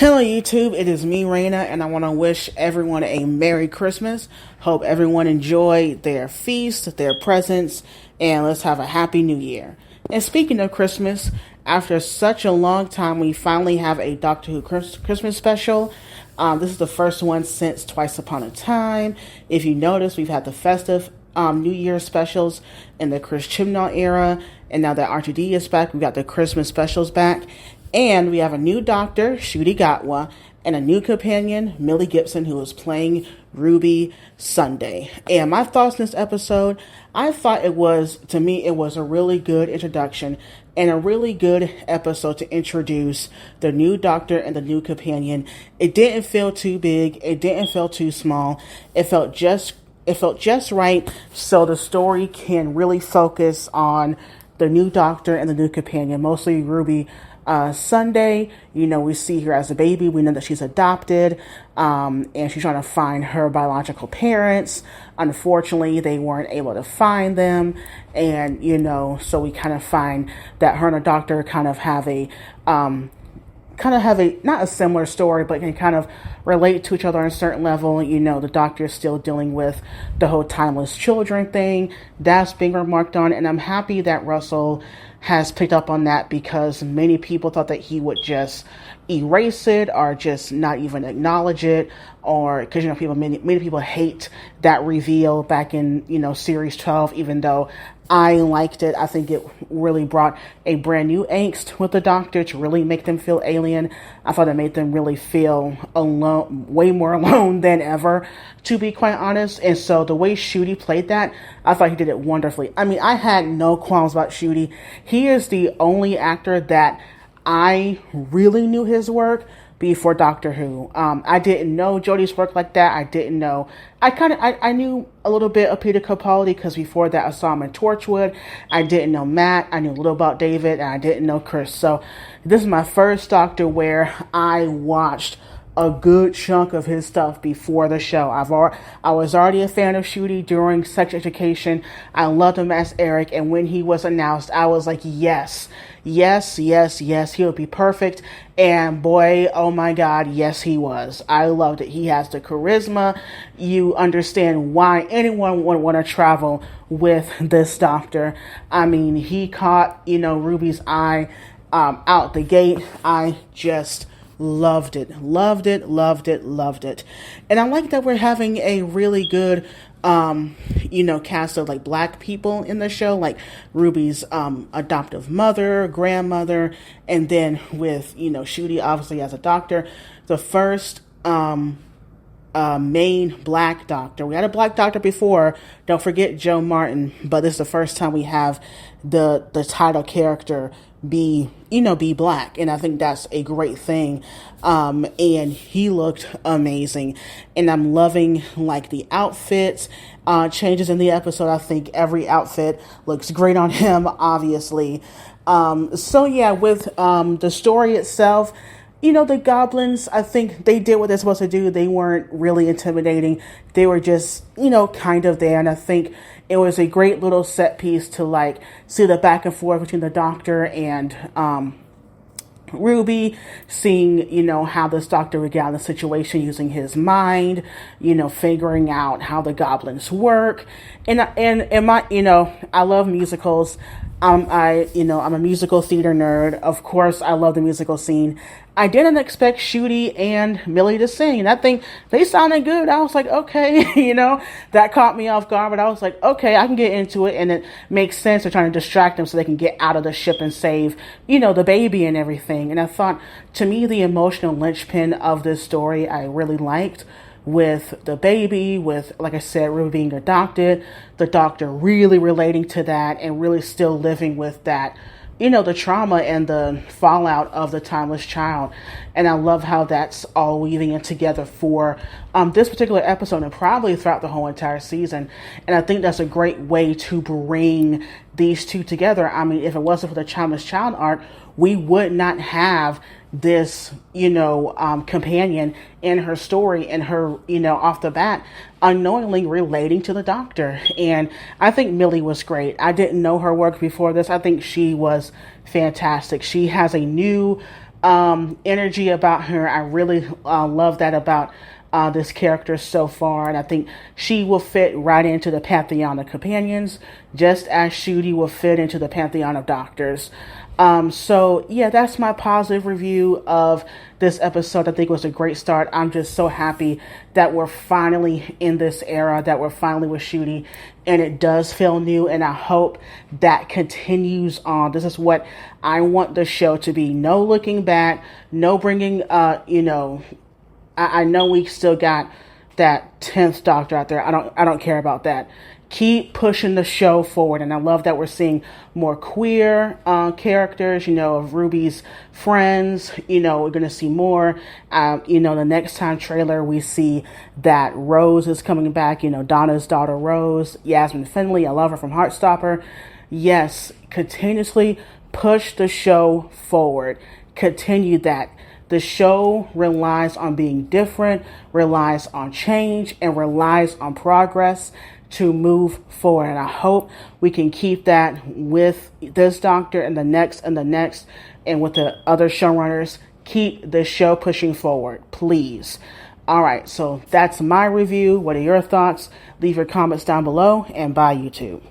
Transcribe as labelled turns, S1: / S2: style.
S1: Hello YouTube, it is me, Raina, and I want to wish everyone a Merry Christmas. Hope everyone enjoyed their feast, their presents, and let's have a Happy New Year. And speaking of Christmas, after such a long time, we finally have a Doctor Who Christmas special. This is the first one since Twice Upon a Time. If you notice, we've had the festive New Year specials in the Chris Chibnall era, and now that R2D is back, we got the Christmas specials back. And we have a new doctor, Ncuti Gatwa, and a new companion, Millie Gibson, who is playing Ruby Sunday. And my thoughts in this episode, I thought it was a really good introduction and a really good episode to introduce the new doctor and the new companion. It didn't feel too big. It didn't feel too small. It felt just right, so the story can really focus on the new doctor and the new companion, mostly Ruby Sunday. We see her as a baby. We know that she's adopted, and she's trying to find her biological parents. Unfortunately, they weren't able to find them, and so we kind of find that her and the doctor kind of have a not a similar story, but can kind of relate to each other on a certain level. The doctor is still dealing with the whole timeless children thing. That's being remarked on, and I'm happy that Russell has picked up on that, because many people thought that he would just erase it or just not even acknowledge it, or because many people hate that reveal back in series 12, even though I liked it. I think it really brought a brand new angst with the doctor to really make them feel alien. I thought it made them really feel alone, way more alone than ever, to be quite honest. And so the way Ncuti played that, I thought he did it wonderfully. I mean, I had no qualms about Ncuti. He is the only actor that I really knew his work before Doctor Who. I didn't know Jodie's work like that. I knew a little bit of Peter Capaldi, because before that I saw him in Torchwood. I didn't know Matt. I knew a little about David, and I didn't know Chris. So this is my first Doctor where I watched a good chunk of his stuff before the show. I was already a fan of Ncuti during Sex Education. I loved him as Eric, and when he was announced, I was like, yes, he would be perfect. And boy, oh my God, yes, he was. I loved it. He has the charisma. You understand why anyone would want to travel with this doctor. I mean, he caught, Ruby's eye out the gate. I just loved it. And I like that we're having a really good cast of like black people in the show, like Ruby's adoptive mother, grandmother, and then with Ncuti obviously as a doctor, the first main black doctor. We had a black doctor before, don't forget Joe Martin, but this is the first time we have the title character be black, and I think that's a great thing. And he looked amazing, and I'm loving like the outfits changes in the episode. I think every outfit looks great on him, obviously. So yeah, with the story itself, the goblins, I think they did what they're supposed to do. They weren't really intimidating. They were just, kind of there. And I think it was a great little set piece to like see the back and forth between the doctor and Ruby, seeing, how this doctor would get out of the situation using his mind, figuring out how the goblins work. And I love musicals. I'm a musical theater nerd. Of course, I love the musical scene. I didn't expect Ncuti and Millie to sing. I think they sounded good. I was like, okay, that caught me off guard, but I was like, okay, I can get into it. And it makes sense. They're trying to distract them so they can get out of the ship and save, the baby and everything. And I thought, to me, the emotional linchpin of this story, I really liked, with the baby, with, like I said, Ruby being adopted, the doctor really relating to that and really still living with that, the trauma and the fallout of the timeless child. And I love how that's all weaving in together for this particular episode and probably throughout the whole entire season. And I think that's a great way to bring these two together. I mean, if it wasn't for the timeless child arc, we would not have this, companion in her story and her, off the bat, unknowingly relating to the doctor. And I think Millie was great. I didn't know her work before this. I think she was fantastic. She has a new energy about her. I really love that about this character so far, and I think she will fit right into the pantheon of companions, just as Shooty will fit into the pantheon of doctors. So yeah, that's my positive review of this episode. I think it was a great start. I'm just so happy that we're finally in this era, that we're finally with Shooty, and it does feel new, and I hope that continues on. This is what I want the show to be. No looking back, no bringing, I know we still got that 10th Doctor out there. I don't care about that. Keep pushing the show forward, and I love that we're seeing more queer characters, of Ruby's friends. We're going to see more. The next time trailer, we see that Rose is coming back, Donna's daughter Rose, Yasmin Finley. I love her from Heartstopper. Yes, continuously push the show forward. Continue that. The show relies on being different, relies on change, and relies on progress to move forward. And I hope we can keep that with this Doctor and the next and the next, and with the other showrunners. Keep the show pushing forward, please. All right, so that's my review. What are your thoughts? Leave your comments down below, and bye, YouTube.